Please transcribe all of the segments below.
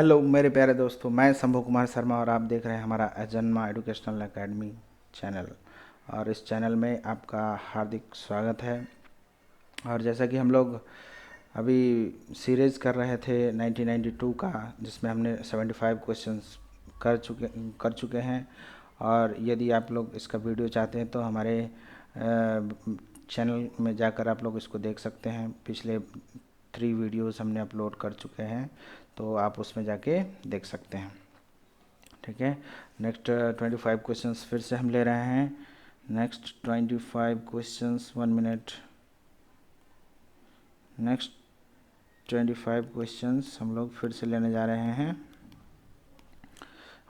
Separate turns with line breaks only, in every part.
Hello मेरे प्यारे दोस्तों, मैं शंभू कुमार शर्मा और आप देख रहे हैं हमारा अजन्मा एजुकेशनल एकेडमी चैनल। और इस चैनल में आपका हार्दिक स्वागत है। और जैसा कि हम लोग अभी सीरीज़ कर रहे थे 1992 का, जिसमें हमने 75 क्वेश्चंस कर चुके हैं। और यदि आप लोग इसका वीडियो चाहते हैं तो हमारे चैनल में जाकर आप लोग इसको देख सकते हैं। पिछले 3 वीडियोस हमने अपलोड कर चुके हैं, तो आप उसमें जाके देख सकते हैं। ठीक है, नेक्स्ट 25 क्वेश्चंस फिर से हम ले रहे हैं। Next 25 questions, 1 minute. Next 25 questions हम लोग फिर से लेने जा रहे हैं,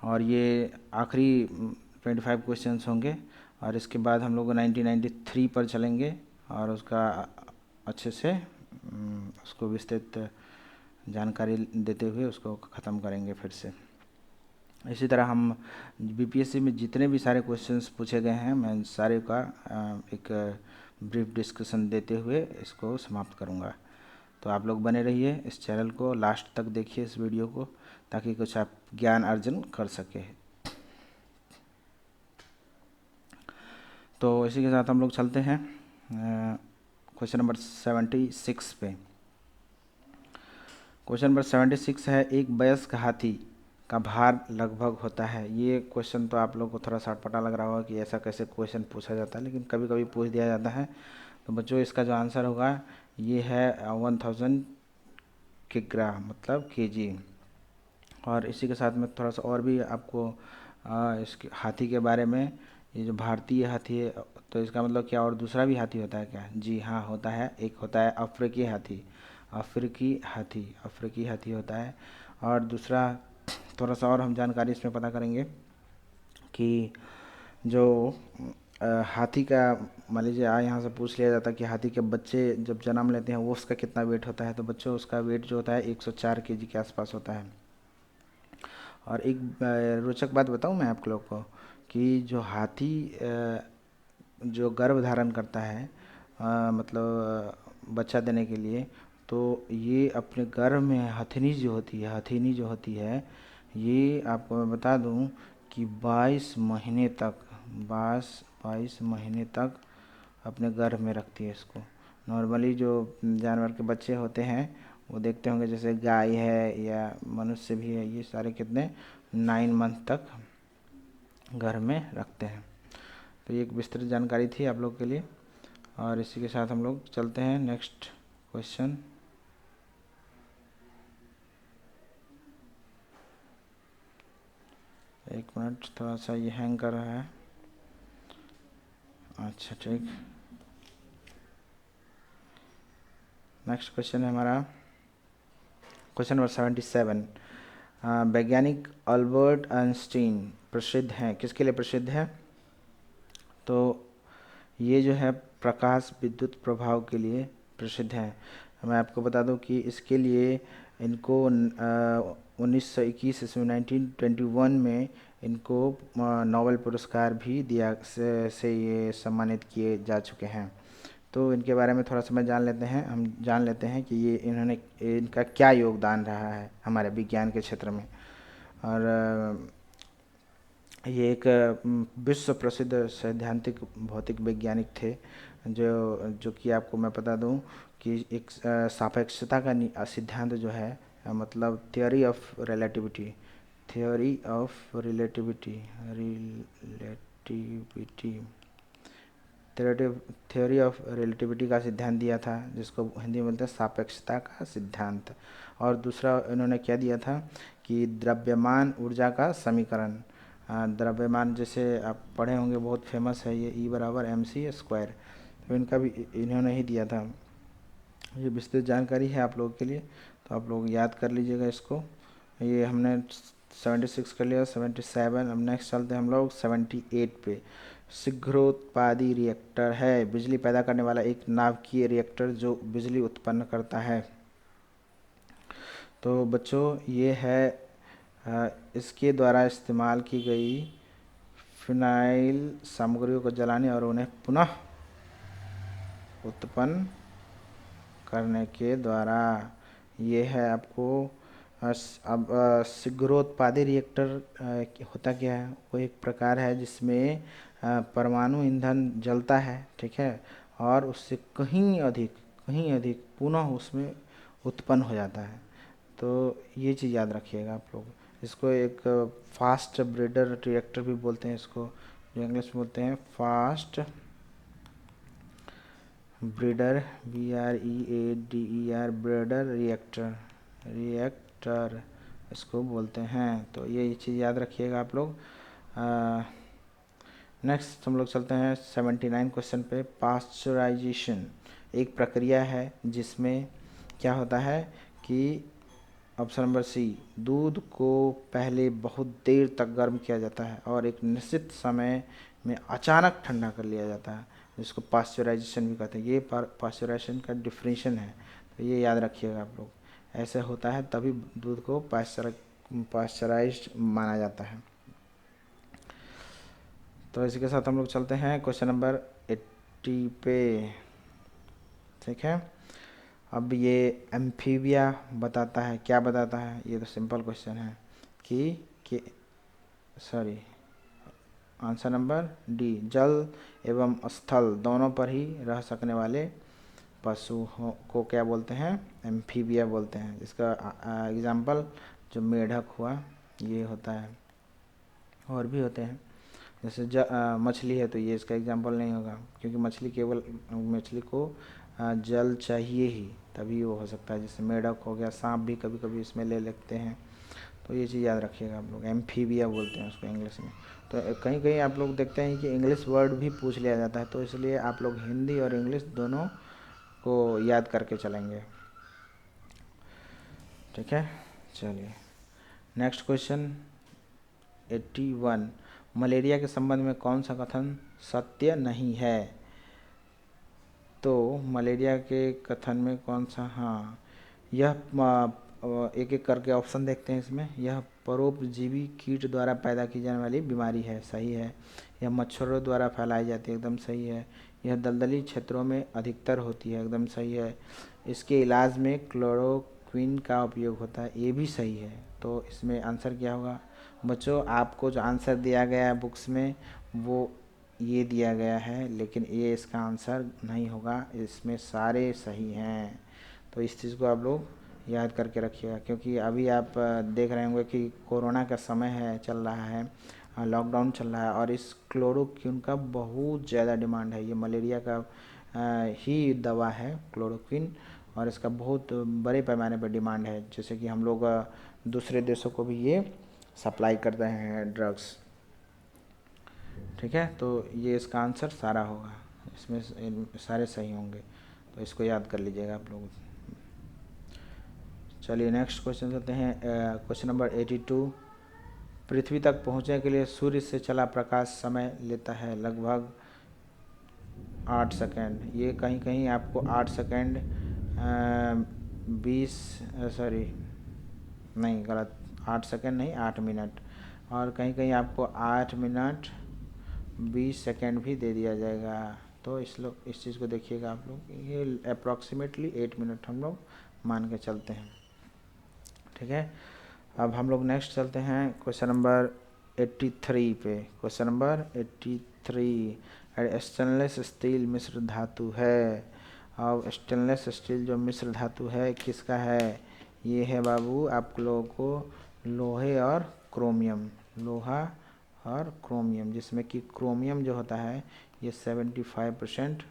और ये आखिरी 25 क्वेश्चंस होंगे। और इसके बाद हम लोग 1993 पर चलेंगे और उसका अच्छे से उसको विस्तृत जानकारी देते हुए उसको ख़त्म करेंगे फिर से। इसी तरह हम बीपीएससी में जितने भी सारे क्वेश्चंस पूछे गए हैं, मैं सारे का एक ब्रीफ डिस्कशन देते हुए इसको समाप्त करूंगा। तो आप लोग बने रहिए, इस चैनल को लास्ट तक देखिए इस वीडियो को, ताकि कुछ आप ज्ञान अर्जन कर सके। तो इसी के साथ हम लोग चलते हैं क्वेश्चन नंबर 76 पे। क्वेश्चन नंबर 76 है, एक वयस्क हाथी का भार लगभग होता है। ये क्वेश्चन तो आप लोग को थोड़ा सा अटपटा लग रहा होगा कि ऐसा कैसे क्वेश्चन पूछा जाता है, लेकिन कभी कभी पूछ दिया जाता है। तो बच्चों, इसका जो आंसर होगा ये है 1000 किग्रा, मतलब केजी। और इसी के साथ में थोड़ा सा और भी आपको इसके हाथी के बारे में, ये जो भारतीय हाथी है, तो इसका मतलब क्या और दूसरा भी हाथी होता है क्या? जी हाँ, होता है। एक होता है अफ्रीकी हाथी, अफ्रीकी हाथी होता है। और दूसरा थोड़ा सा और हम जानकारी इसमें पता करेंगे कि जो हाथी का, मान लीजिए यहाँ से पूछ लिया जाता है कि हाथी के बच्चे जब जन्म लेते हैं वो उसका कितना वेट होता है, तो बच्चों उसका वेट जो होता है 104 केजी के आसपास होता है। और एक रोचक बात बताऊं मैं आप लोग को कि जो हाथी जो गर्भ धारण करता है, मतलब बच्चा देने के लिए, तो ये अपने गर्भ में हथिनी जो होती है, ये आपको मैं बता दूं कि 22 महीने तक अपने गर्भ में रखती है इसको। नॉर्मली जो जानवर के बच्चे होते हैं वो देखते होंगे, जैसे गाय है या मनुष्य भी है, ये सारे कितने 9 मंथ तक घर में रखते हैं। तो ये एक विस्तृत जानकारी थी आप लोग के लिए। और इसी के साथ हम लोग चलते हैं नेक्स्ट क्वेश्चन। एक मिनट, थोड़ा सा ये हैंग कर रहा है। अच्छा ठीक, नेक्स्ट क्वेश्चन है हमारा क्वेश्चन नंबर 77। वैज्ञानिक अल्बर्ट आइंस्टीन प्रसिद्ध हैं, किसके लिए प्रसिद्ध है? तो ये जो है प्रकाश विद्युत प्रभाव के लिए प्रसिद्ध है। मैं आपको बता दूं कि इसके लिए इनको 1921 ईस्वी 1921 में इनको नोबेल पुरस्कार भी दिया से ये सम्मानित किए जा चुके हैं। तो इनके बारे में थोड़ा सा हम जान लेते हैं कि ये इनका क्या योगदान रहा है हमारे विज्ञान के क्षेत्र में। और ये एक विश्व प्रसिद्ध सैद्धांतिक भौतिक वैज्ञानिक थे, जो कि आपको मैं बता दूं कि एक सापेक्षता का सिद्धांत जो है, मतलब थ्योरी ऑफ रिलेटिविटी का सिद्धांत दिया था, जिसको हिंदी में बोलते हैं सापेक्षता का सिद्धांत। और दूसरा इन्होंने क्या दिया था कि द्रव्यमान ऊर्जा का समीकरण। द्रव्यमान जैसे आप पढ़े होंगे, बहुत फेमस है ये, E = mc²। तो इनका भी इन्होंने ही दिया था। ये विस्तृत जानकारी है आप लोगों के लिए, तो आप लोग याद कर लीजिएगा इसको। ये हमने 76 कर लिया, 77। अब नेक्स्ट चलते हैं हम लोग 78 पे। शीघ्रोत्पादी रिएक्टर है बिजली पैदा करने वाला एक नाभिकीय रिएक्टर जो बिजली उत्पन्न करता है। तो बच्चों, ये है इसके द्वारा इस्तेमाल की गई फिनाइल सामग्रियों को जलाने और उन्हें पुनः उत्पन्न करने के द्वारा। ये है आपको अब शीघ्रोत्पादी रिएक्टर होता क्या है? वो एक प्रकार है जिसमें परमाणु ईंधन जलता है, ठीक है, और उससे कहीं अधिक पुनः उसमें उत्पन्न हो जाता है। तो ये चीज़ याद रखिएगा आप लोग। इसको एक फास्ट ब्रीडर रिएक्टर भी बोलते हैं, इसको जो इंग्लिश में बोलते हैं fast breeder, BREADER breeder reactor इसको बोलते हैं। तो ये चीज़ याद रखिएगा आप लोग। नेक्स्ट हम लोग चलते हैं 79 क्वेश्चन पे। पास्चराइजेशन एक प्रक्रिया है जिसमें क्या होता है कि ऑप्शन नंबर सी, दूध को पहले बहुत देर तक गर्म किया जाता है और एक निश्चित समय में अचानक ठंडा कर लिया जाता है, जिसको पास्चराइजेशन भी कहते हैं। ये पास्चराइजेशन का डिफिनेशन है, तो ये याद रखिएगा आप लोग। ऐसे होता है तभी दूध को पास्चराइज्ड माना जाता है। तो इसी के साथ हम लोग चलते हैं क्वेश्चन नंबर 80 पे, ठीक है। अब ये एम्फीबिया बताता है, क्या बताता है? ये तो सिंपल क्वेश्चन है कि सॉरी, आंसर नंबर डी, जल एवं स्थल दोनों पर ही रह सकने वाले पशु को क्या बोलते हैं? एम्फीबिया बोलते हैं। इसका एग्जाम्पल जो मेढक हुआ ये होता है, और भी होते हैं। जैसे मछली है तो ये इसका एग्जाम्पल नहीं होगा, क्योंकि मछली को जल चाहिए ही, तभी वो हो सकता है। जैसे मेढक हो गया, सांप भी कभी कभी इसमें ले लेते हैं। तो ये चीज़ याद रखिएगा आप लोग, एम्फीबिया बोलते हैं उसको इंग्लिश में। तो कहीं कहीं आप लोग देखते हैं कि इंग्लिश वर्ड भी पूछ लिया जाता है, तो इसलिए आप लोग हिंदी और इंग्लिश दोनों को याद करके चलेंगे, ठीक है। चलिए नेक्स्ट क्वेश्चन 81। मलेरिया के संबंध में कौन सा कथन सत्य नहीं है? तो मलेरिया के कथन में कौन सा, हाँ, यह एक एक करके ऑप्शन देखते हैं इसमें। यह परोपजीवी कीट द्वारा पैदा की जाने वाली बीमारी है, सही है। यह मच्छरों द्वारा फैलाई जाती है, एकदम सही है। यह दलदली क्षेत्रों में अधिकतर होती है, एकदम सही है। इसके इलाज में क्लोरोक्विन का उपयोग होता है, ये भी सही है। तो इसमें आंसर क्या होगा? बच्चों आपको जो आंसर दिया गया है बुक्स में वो ये दिया गया है, लेकिन ये इसका आंसर नहीं होगा, इसमें सारे सही हैं। तो इस चीज़ को आप लोग याद करके रखिएगा, क्योंकि अभी आप देख रहे होंगे कि कोरोना का समय है, चल रहा है, लॉकडाउन चल रहा है, और इस क्लोरोक्विन का बहुत ज़्यादा डिमांड है। ये मलेरिया का ही दवा है क्लोरोक्विन, और इसका बहुत बड़े पैमाने पर डिमांड है। जैसे कि हम लोग दूसरे देशों को भी ये सप्लाई करते हैं ड्रग्स, ठीक है। तो ये इसका आंसर सारा होगा, इसमें सारे सही होंगे, तो इसको याद कर लीजिएगा आप लोग। चलिए नेक्स्ट क्वेश्चन चलते हैं, क्वेश्चन नंबर 82। पृथ्वी तक पहुंचने के लिए सूर्य से चला प्रकाश समय लेता है लगभग 8 सेकेंड। ये कहीं कहीं आपको 8 सेकेंड 20 सॉरी नहीं, गलत, 8 सेकेंड नहीं, 8 मिनट, और कहीं कहीं आपको 8 मिनट 20 सेकेंड भी दे दिया जाएगा। तो इस चीज़ को देखिएगा आप लोग, ये अप्रॉक्सीमेटली 8 मिनट हम लोग मान के चलते हैं, ठीक है। अब हम लोग नेक्स्ट चलते हैं क्वेश्चन नंबर 83 पे। क्वेश्चन नंबर 83, स्टेनलेस स्टील मिश्र धातु है। अब स्टेनलेस स्टील जो मिश्र धातु है किसका है? ये है बाबू आप लोगों को लोहे और क्रोमियम, लोहा और क्रोमियम, जिसमें कि क्रोमियम जो होता है ये 75%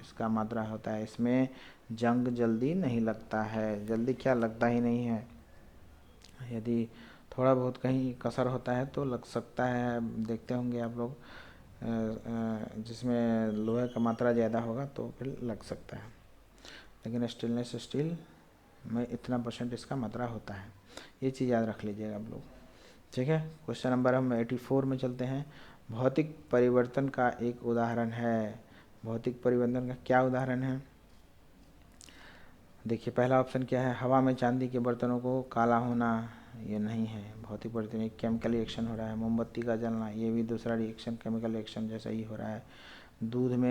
इसका मात्रा होता है। इसमें जंग जल्दी नहीं लगता है, जल्दी क्या लगता ही नहीं है। यदि थोड़ा बहुत कहीं कसर होता है तो लग सकता है, देखते होंगे आप लोग, जिसमें लोहे का मात्रा ज़्यादा होगा तो फिर लग सकता है, लेकिन स्टेनलेस स्टील में इतना % इसका मात्रा होता है। ये चीज़ याद रख लीजिएगा आप लोग, ठीक है। क्वेश्चन नंबर हम 84 में चलते हैं। भौतिक परिवर्तन का एक उदाहरण है। भौतिक परिवर्तन का क्या उदाहरण है? देखिए पहला ऑप्शन क्या है, हवा में चांदी के बर्तनों को काला होना, ये नहीं है भौतिक परिवर्तन। एक केमिकल रिएक्शन हो रहा है, मोमबत्ती का जलना, ये भी दूसरा रिएक्शन केमिकल रिएक्शन जैसा ही हो रहा है। दूध में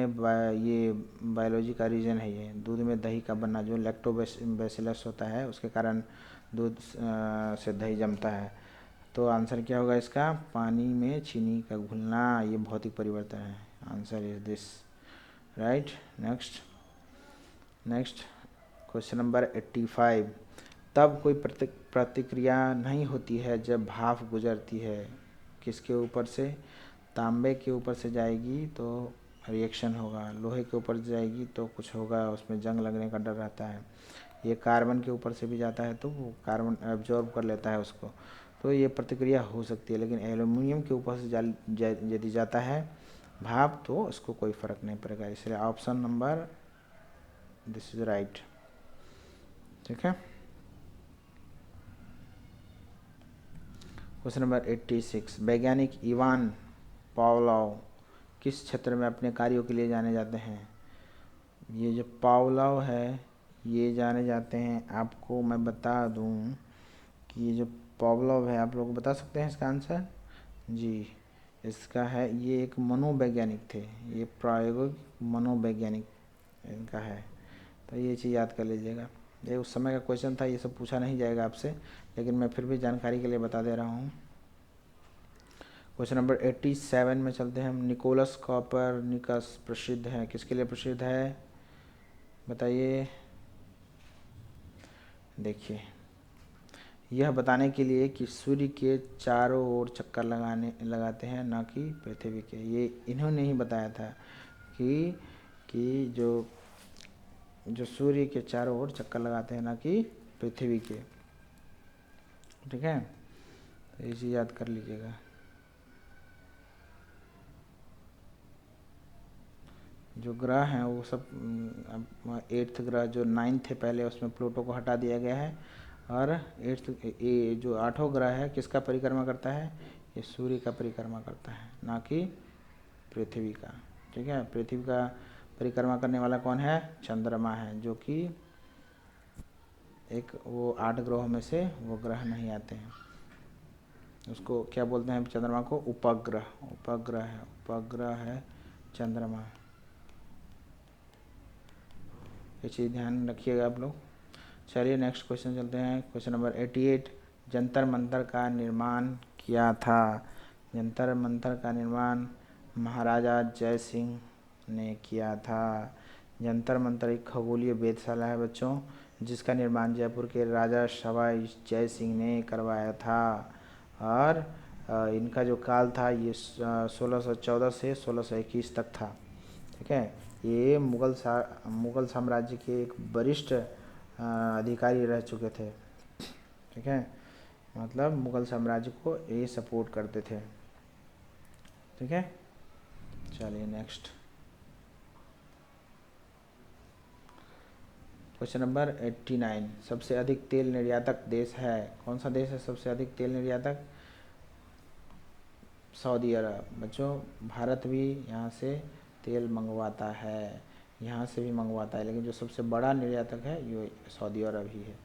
ये बायोलॉजी का रीजन है, ये दूध में दही का बनना जो लैक्टोबैसिलस होता है उसके कारण दूध से दही जमता है। तो आंसर क्या होगा इसका? पानी में चीनी का घुलना, ये भौतिक परिवर्तन है। Answer is this, right. Next question number 85। तब कोई प्रतिक्रिया नहीं होती है जब भाप गुजरती है। किसके ऊपर से? तांबे के ऊपर से जाएगी तो रिएक्शन होगा, लोहे के ऊपर जाएगी तो कुछ होगा, उसमें जंग लगने का डर रहता है। ये कार्बन के ऊपर से भी जाता है तो वो कार्बन एब्जॉर्ब कर लेता है उसको, तो ये प्रतिक्रिया हो सकती है। लेकिन एल्युमिनियम के ऊपर से यदि जाता है भाप तो उसको कोई फ़र्क नहीं पड़ेगा। इसलिए option number this is right. ठीक है। Question number 86। वैज्ञानिक इवान पावलोव किस क्षेत्र में अपने कार्यों के लिए जाने जाते हैं? ये जो पावलोव है ये जाने जाते हैं, आपको मैं बता दूं कि ये जो पावलोव है, आप लोग बता सकते हैं इसका आंसर? जी, इसका है, ये एक मनोवैज्ञानिक थे, ये प्रायोगिक मनोवैज्ञानिक इनका है। तो ये चीज़ याद कर लीजिएगा। ये उस समय का क्वेश्चन था, ये सब पूछा नहीं जाएगा आपसे, लेकिन मैं फिर भी जानकारी के लिए बता दे रहा हूँ। क्वेश्चन नंबर 87 में चलते हैं हम। निकोलस कॉपरनिकस प्रसिद्ध है, किसके लिए प्रसिद्ध है बताइए? देखिए, यह बताने के लिए कि सूर्य के चारों ओर चक्कर लगाते हैं, ना कि पृथ्वी के। ये इन्होंने ही बताया था कि जो सूर्य के चारों ओर चक्कर लगाते हैं, ना कि पृथ्वी के। ठीक है, तो ये चीज़ याद कर लीजिएगा। जो ग्रह हैं वो सब 8th ग्रह, जो 9th थे पहले, उसमें प्लूटो को हटा दिया गया है। और 8th जो 8वां ग्रह है किसका परिक्रमा करता है? ये सूर्य का परिक्रमा करता है, ना कि पृथ्वी का। ठीक है, पृथ्वी का परिक्रमा करने वाला कौन है? चंद्रमा है, जो कि एक वो 8 ग्रहों में से वो ग्रह नहीं आते हैं। उसको क्या बोलते हैं? चंद्रमा को उपग्रह। उपग्रह है चंद्रमा। ये चीज़ ध्यान रखिएगा आप लोग। चलिए नेक्स्ट क्वेश्चन चलते हैं। Question number 88। जंतर मंतर का निर्माण किया था? जंतर मंतर का निर्माण महाराजा जय सिंह ने किया था। जंतर मंतर एक खगोलीय वेधशाला है बच्चों, जिसका निर्माण जयपुर के राजा सवाई जय सिंह ने करवाया था। और इनका जो काल था ये 1614 से 1621 तक था। ठीक है, ये मुग़ल साम्राज्य के एक वरिष्ठ अधिकारी रह चुके थे। ठीक है, मतलब मुग़ल साम्राज्य को ये सपोर्ट करते थे। ठीक है, चलिए नेक्स्ट क्वेश्चन नंबर 89। सबसे अधिक तेल निर्यातक देश है? कौन सा देश है सबसे अधिक तेल निर्यातक? सऊदी अरब। बच्चों, भारत भी यहाँ से तेल मंगवाता है, यहाँ से भी मंगवाता है, लेकिन जो सबसे बड़ा निर्यातक है ये सऊदी अरब ही है।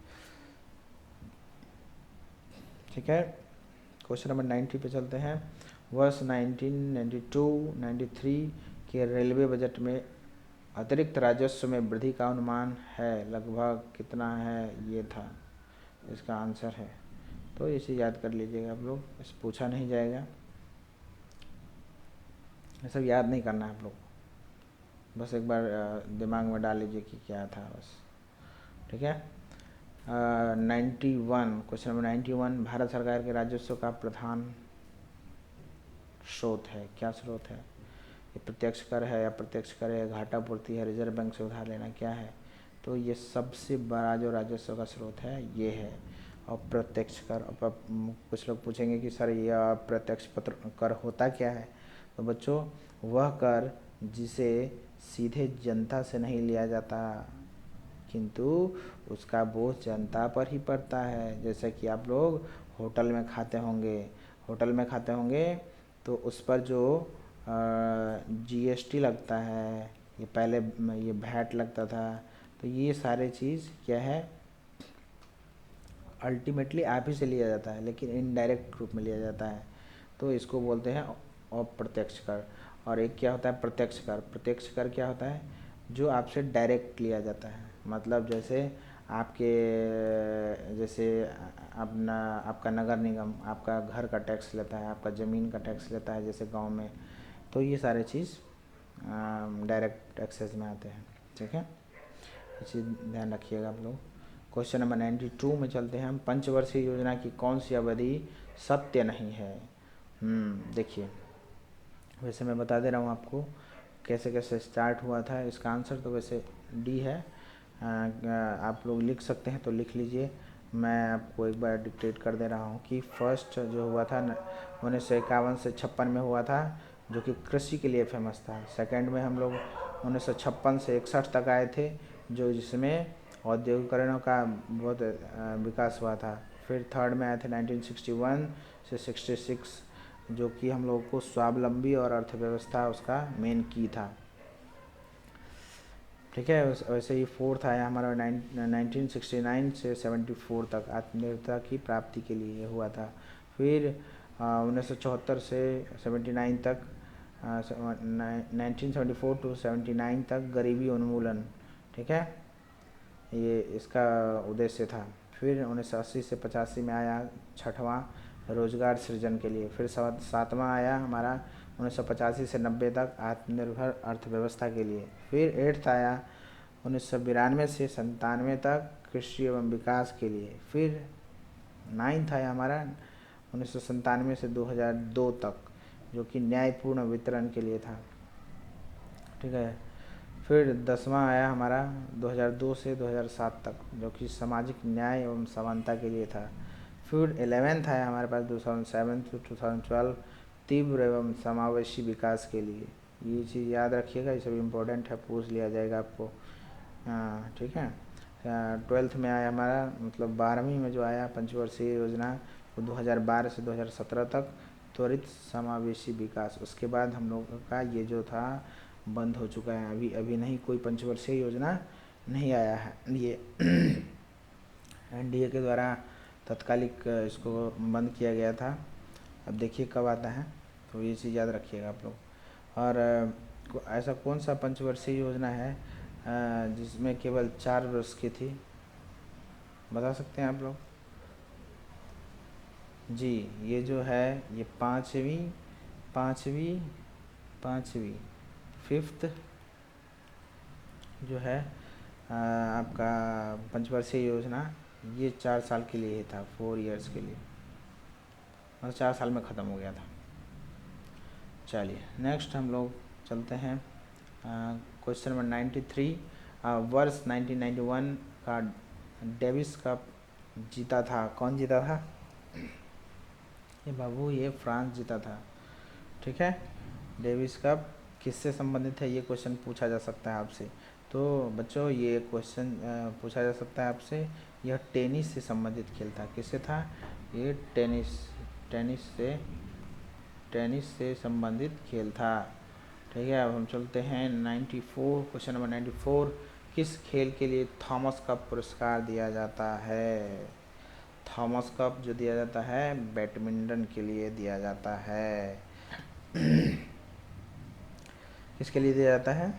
ठीक है, क्वेश्चन नंबर 90 पे चलते हैं। वर्ष 1992-93 के रेलवे बजट में अतिरिक्त राजस्व में वृद्धि का अनुमान है, लगभग कितना है? ये था इसका आंसर है। तो इसे याद कर लीजिएगा आप लोग, इसे पूछा नहीं जाएगा, ये सब याद नहीं करना है आप लोग, बस एक बार दिमाग में डाल लीजिए कि क्या था बस। ठीक है, 91। Question number 91। भारत सरकार के राजस्व का प्रधान स्रोत है, क्या स्रोत है? ये प्रत्यक्ष कर है, अप्रत्यक्ष कर है, घाटा पूर्ति है, रिजर्व बैंक से उधार लेना, क्या है? तो ये सबसे बड़ा जो राजस्व का स्रोत है ये है अप्रत्यक्ष कर। कुछ लोग पूछेंगे कि सर ये अप्रत्यक्ष कर होता क्या है? तो बच्चों, वह कर जिसे सीधे जनता से नहीं लिया जाता, किंतु उसका बोझ जनता पर ही पड़ता है। जैसे कि आप लोग होटल में खाते होंगे तो उस पर जो जीएसटी लगता है, ये पहले ये वैट लगता था, तो ये सारे चीज़ क्या है? अल्टीमेटली आप ही से लिया जाता है, लेकिन इनडायरेक्ट रूप में लिया जाता है, तो इसको बोलते हैं अप्रत्यक्ष कर। और एक क्या होता है? प्रत्यक्ष कर। प्रत्यक्ष कर क्या होता है? जो आपसे डायरेक्ट लिया जाता है, मतलब जैसे आपके जैसे अपना आपका नगर निगम आपका घर का टैक्स लेता है, आपका ज़मीन का टैक्स लेता है जैसे गांव में, तो ये सारे चीज़ डायरेक्ट टैक्सेस में आते हैं। ठीक है, ये चीज़ ध्यान रखिएगा आप लोग। क्वेश्चन नंबर 92 में चलते हैं हम। पंचवर्षीय योजना की कौन सी अवधि सत्य नहीं है? देखिए, वैसे मैं बता दे रहा हूँ आपको कैसे कैसे स्टार्ट हुआ था। इसका आंसर तो वैसे डी है। आप लोग लिख सकते हैं तो लिख लीजिए, मैं आपको एक बार डिक्टेट कर दे रहा हूँ कि फर्स्ट जो हुआ था 1951 से 56 में हुआ था, जो कि कृषि के लिए फेमस था। सेकंड में हम लोग 1956 से 61 तक आए थे, जो जिसमें औद्योगिकरणों का बहुत विकास हुआ था। फिर थर्ड में आए थे 1961 से 66, जो कि हम लोग को स्वावलंबी और अर्थव्यवस्था उसका मेन की था। ठीक है, वैसे ही फोर्थ आया हमारा 1969 से 74 तक आत्मनिर्भरता की प्राप्ति के लिए हुआ था। फिर 1974 से 79 तक 1974 टू 79 तक गरीबी उन्मूलन, ठीक है, ये इसका उद्देश्य था। फिर 1980 से 85 में आया छठवां रोजगार सृजन के लिए। फिर सातवां आया हमारा 1985 से 90 तक आत्मनिर्भर अर्थव्यवस्था के लिए। फिर एट्थ आया 1992 से 97 तक कृषि एवं विकास के लिए। फिर नाइन्थ आया हमारा 1997 से 2002 तक, जो कि न्यायपूर्ण वितरण के लिए था। ठीक है, फिर 10वां आया हमारा 2002 से 2007 तक, जो कि सामाजिक न्याय एवं समानता के लिए था। फिर 11th आया हमारे पास 2007 से 2012 तीव्र एवं समावेशी विकास के लिए। ये चीज़ याद रखिएगा, ये सब इम्पोर्टेंट है, पूछ लिया जाएगा आपको। हाँ ठीक है। 12th में आया हमारा, मतलब 12वीं में जो आया पंचवर्षीय योजना, वो 2012 से 2017 तक त्वरित समावेशी विकास। उसके बाद हम लोगों का ये जो था बंद हो चुका है, अभी अभी नहीं कोई पंचवर्षीय योजना नहीं आया है। ये एनडीए के द्वारा तत्कालिक इसको बंद किया गया था, अब देखिए कब आता है, तो ये चीज़ याद रखिएगा आप लोग। और ऐसा कौन सा पंचवर्षीय योजना है जिसमें केवल 4 वर्ष की थी, बता सकते हैं आप लोग? जी, ये जो है ये पाँचवीं फिफ्थ जो है आपका पंचवर्षीय योजना, ये 4 साल के लिए ही था, 4 इयर्स के लिए, मतलब 4 साल में ख़त्म हो गया था। चलिए नेक्स्ट हम लोग चलते हैं क्वेश्चन नंबर 93। वर्ष 1991 का डेविस कप जीता था, कौन जीता था? ये बाबू ये फ्रांस जीता था। ठीक है, डेविस कप किससे संबंधित है, ये क्वेश्चन पूछा जा सकता है आपसे। तो बच्चों ये क्वेश्चन पूछा जा सकता है आपसे, यह टेनिस से संबंधित खेल था। किससे था ये? टेनिस से संबंधित खेल था। ठीक है, अब हम चलते हैं 94, क्वेश्चन नंबर 94। किस खेल के लिए थॉमस कप पुरस्कार दिया जाता है? थॉमस कप जो दिया जाता है बैडमिंटन के लिए दिया जाता है। किसके लिए दिया जाता है?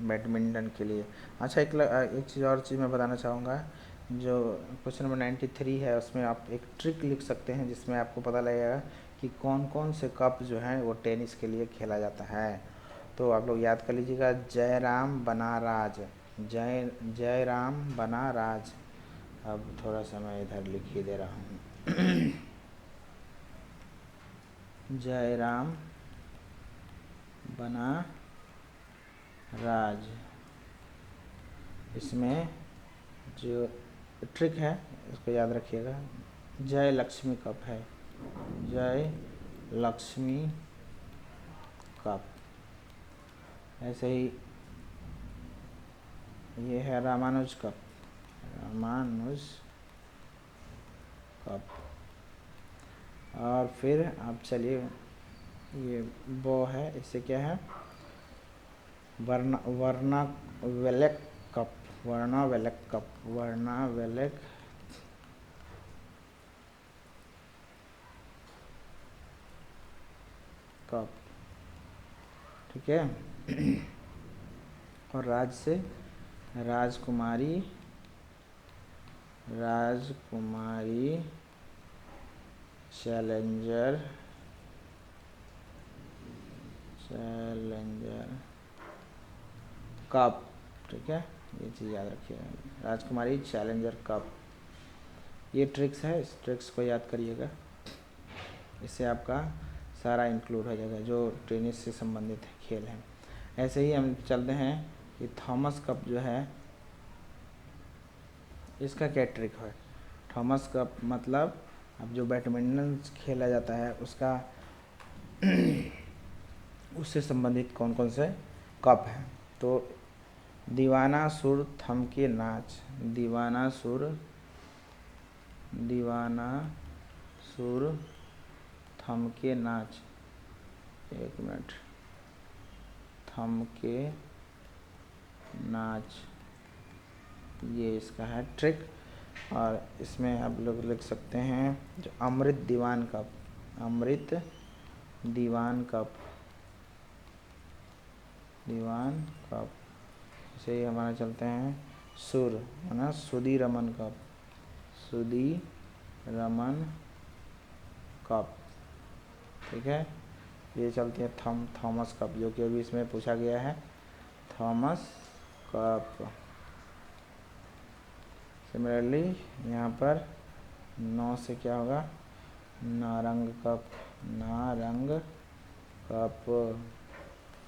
बैडमिंटन के लिए। अच्छा, एक चीज़ और चीज़ मैं बताना चाहूँगा, जो क्वेश्चन नंबर 93 है उसमें आप एक ट्रिक लिख सकते हैं, जिसमें आपको पता लगेगा कि कौन कौन से कप जो हैं वो टेनिस के लिए खेला जाता है। तो आप लोग याद कर लीजिएगा, जयराम बना राज, जयराम बना राज। अब थोड़ा सा मैं इधर लिख ही दे रहा हूँ। जयराम बना राज, इसमें जो ट्रिक है इसको याद रखिएगा, जय लक्ष्मी कप है, जय लक्ष्मी कप। ऐसे ही ये है रामानुज कप, रामानुज कप। और फिर आप चलिए, ये वो है, इससे क्या है, वर्ना वेलेक कप, वर्ना वेलेक कप, वर्ना वेलेक कप। ठीक है, और राज से राजकुमारी राजकुमारी चैलेंजर कप। ठीक है, ये चीज़ याद रखिएगा, राजकुमारी चैलेंजर कप। ये ट्रिक्स है, इस ट्रिक्स को याद करिएगा, इससे आपका सारा इंक्लूड हो जाएगा जो टेनिस से संबंधित खेल हैं। ऐसे ही हम चलते हैं कि थॉमस कप जो है इसका क्या ट्रिक है। थॉमस कप मतलब अब जो बैडमिंटन खेला जाता है उसका उससे संबंधित कौन कौन से कप हैं। तो दीवाना सुर थमके नाच, दीवाना सुर थमके नाच, एक मिनट, थमके नाच, ये इसका है ट्रिक। और इसमें आप लोग लिख सकते हैं जो अमृत दीवान कप, अमृत दीवान कप, दीवान कप। इसे ही हमारा चलते हैं सुर, है ना, सुधी रमन कप, सुधी रमन कप। ठीक है, ये चलती है थॉमस कप, जो कि अभी इसमें पूछा गया है, थॉमस कप। सिमिलरली यहाँ पर 9 से क्या होगा, नारंग कप, नारंग कप।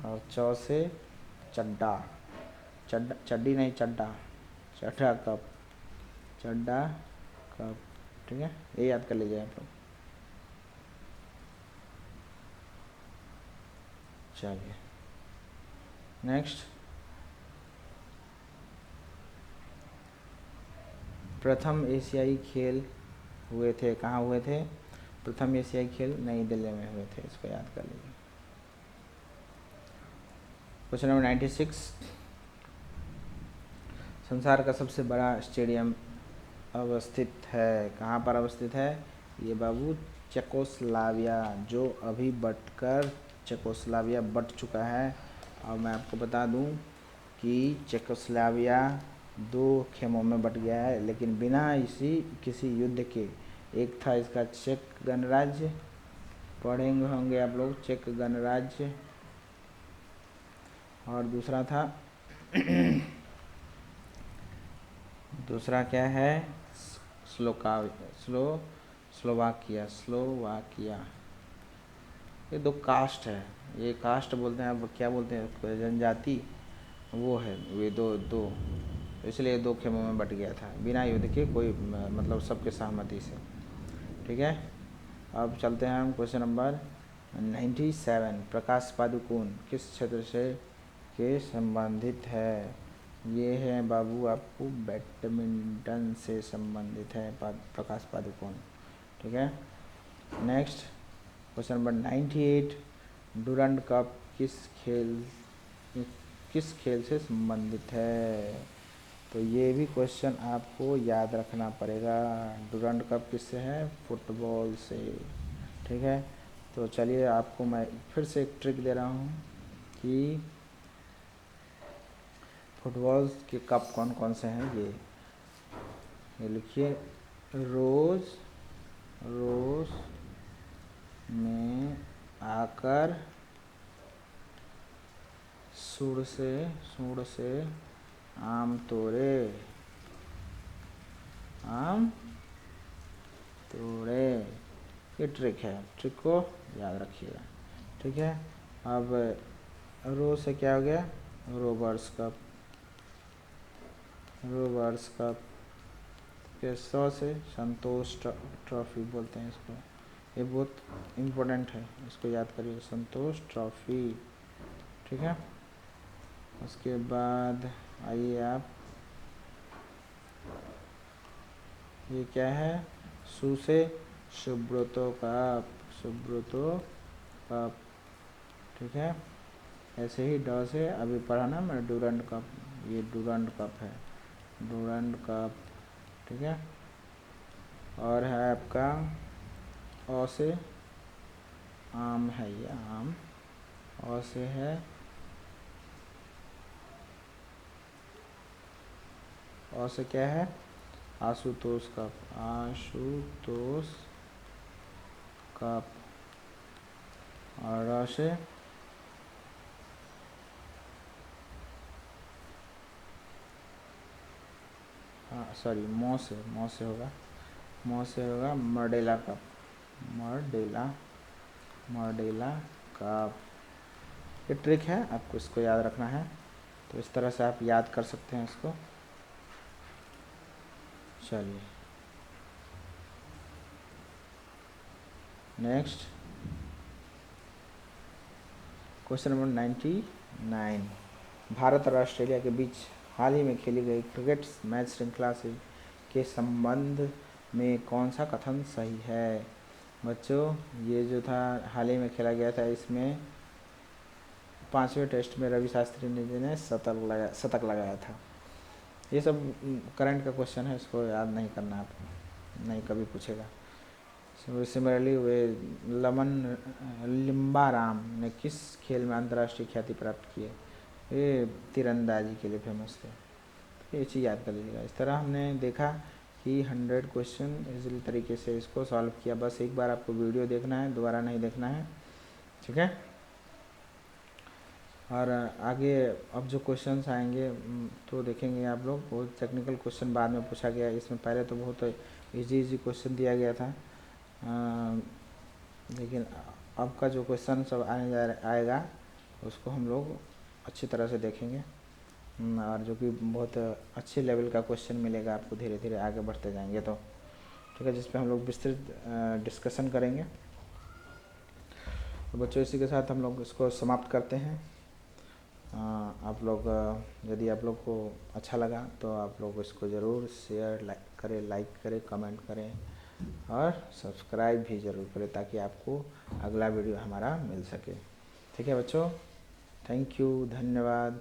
और 4 से चड्डा, चड्डी नहीं, चड्डा, चड्डा कप, चड्डा कप। ठीक है, ये याद कर लीजिए आप लोग। चलिए नेक्स्ट, प्रथम एशियाई खेल हुए थे, कहाँ हुए थे, प्रथम एशियाई खेल नई दिल्ली में हुए थे, इसको याद कर लीजिए। क्वेश्चन नंबर 96, संसार का सबसे बड़ा स्टेडियम अवस्थित है, कहाँ पर अवस्थित है, ये बाबू चेकोस्लाविया, जो अभी बटकर चेकोस्लाविया बट चुका है। और मैं आपको बता दूं कि चेकोस्लाविया 2 खेमों में बट गया है, लेकिन बिना इसी किसी युद्ध के। एक था इसका चेक गणराज्य, पढ़ेंगे होंगे आप लोग, चेक गणराज्य, और दूसरा था दूसरा क्या है, स्लोवाकिया। ये 2 कास्ट है, ये कास्ट बोलते हैं, अब क्या बोलते हैं उसको, जनजाति, वो है, वे दो इसलिए 2 खेमों में बट गया था बिना युद्ध के, कोई मतलब सबके सहमति से। ठीक है, अब चलते हैं हम क्वेश्चन नंबर 97, प्रकाश पादुकोण किस क्षेत्र से के संबंधित है। ये है बाबू आपको बैडमिंटन से संबंधित है, प्रकाश पादुकोण। ठीक है, next question number 98, Durand cup किस खेल से संबंधित है। तो ये भी क्वेश्चन आपको याद रखना पड़ेगा, डुरंड कप किससे है, फुटबॉल से। ठीक है, तो चलिए आपको मैं फिर से एक ट्रिक दे रहा हूँ कि फुटबॉल के कप कौन कौन से हैं। ये लिखिए, रोज में आकर सुर से आम तोड़े, ये ट्रिक है, ट्रिक को याद रखिएगा। ठीक है, अब रो से क्या हो गया, रोबर्स कप के 100 से संतोष ट्रॉफी बोलते हैं इसको, ये बहुत इम्पोर्टेंट है, इसको याद करिए, संतोष ट्रॉफी। ठीक है, उसके बाद आइए आप, ये क्या है, सु से सुब्रतो कप। ठीक है, ऐसे ही ड से अभी पढ़ा ना मैं, डुरंड कप, ये डुरंड कप है, डुरंड कप। ठीक है, और है आपका अ से आम है, ये आम, अ से है अ से क्या है, आशुतोष कप, आशुतोष कप, और र से सॉरी मौ से होगा, मौ से होगा मॉडेला कप, मॉडेला कप। ये ट्रिक है, आपको इसको याद रखना है, तो इस तरह से आप याद कर सकते हैं इसको। चलिए नेक्स्ट क्वेश्चन नंबर 99। भारत और ऑस्ट्रेलिया के बीच हाल ही में खेली गई क्रिकेट मैच श्रृंखला से के संबंध में कौन सा कथन सही है? बच्चों, ये जो था हाल ही में खेला गया था, इसमें 5वें टेस्ट में रवि शास्त्री जी ने शतक लगाया था। ये सब करंट का क्वेश्चन है, इसको याद नहीं करना आपको, नहीं कभी पूछेगा। सिमिलरली वे लिम्बाराम ने किस खेल में अंतर्राष्ट्रीय ख्याति प्राप्त की है? ये तीरंदाजी के लिए फेमस थे, तो ये चीज़ याद कर लीजिएगा। इस तरह हमने देखा कि 100 क्वेश्चन इजीली तरीके से इसको सॉल्व किया। बस एक बार आपको वीडियो देखना है, दोबारा नहीं देखना है, ठीक है। और आगे अब जो क्वेश्चंस आएंगे तो देखेंगे आप लोग, बहुत टेक्निकल क्वेश्चन बाद में पूछा गया। इसमें पहले तो बहुत इजी क्वेश्चन दिया गया था, लेकिन अब का जो क्वेश्चन सब आएगा उसको हम लोग अच्छी तरह से देखेंगे, और जो कि बहुत अच्छे लेवल का क्वेश्चन मिलेगा आपको धीरे धीरे आगे बढ़ते जाएंगे तो, ठीक है, जिस पे हम लोग विस्तृत डिस्कशन करेंगे। तो बच्चों, इसी के साथ हम लोग इसको समाप्त करते हैं। आप लोग यदि आप लोग को अच्छा लगा तो आप लोग इसको ज़रूर शेयर लाइक करें, कमेंट करें और सब्सक्राइब भी ज़रूर करें, ताकि आपको अगला वीडियो हमारा मिल सके। ठीक है बच्चों, थैंक यू, धन्यवाद।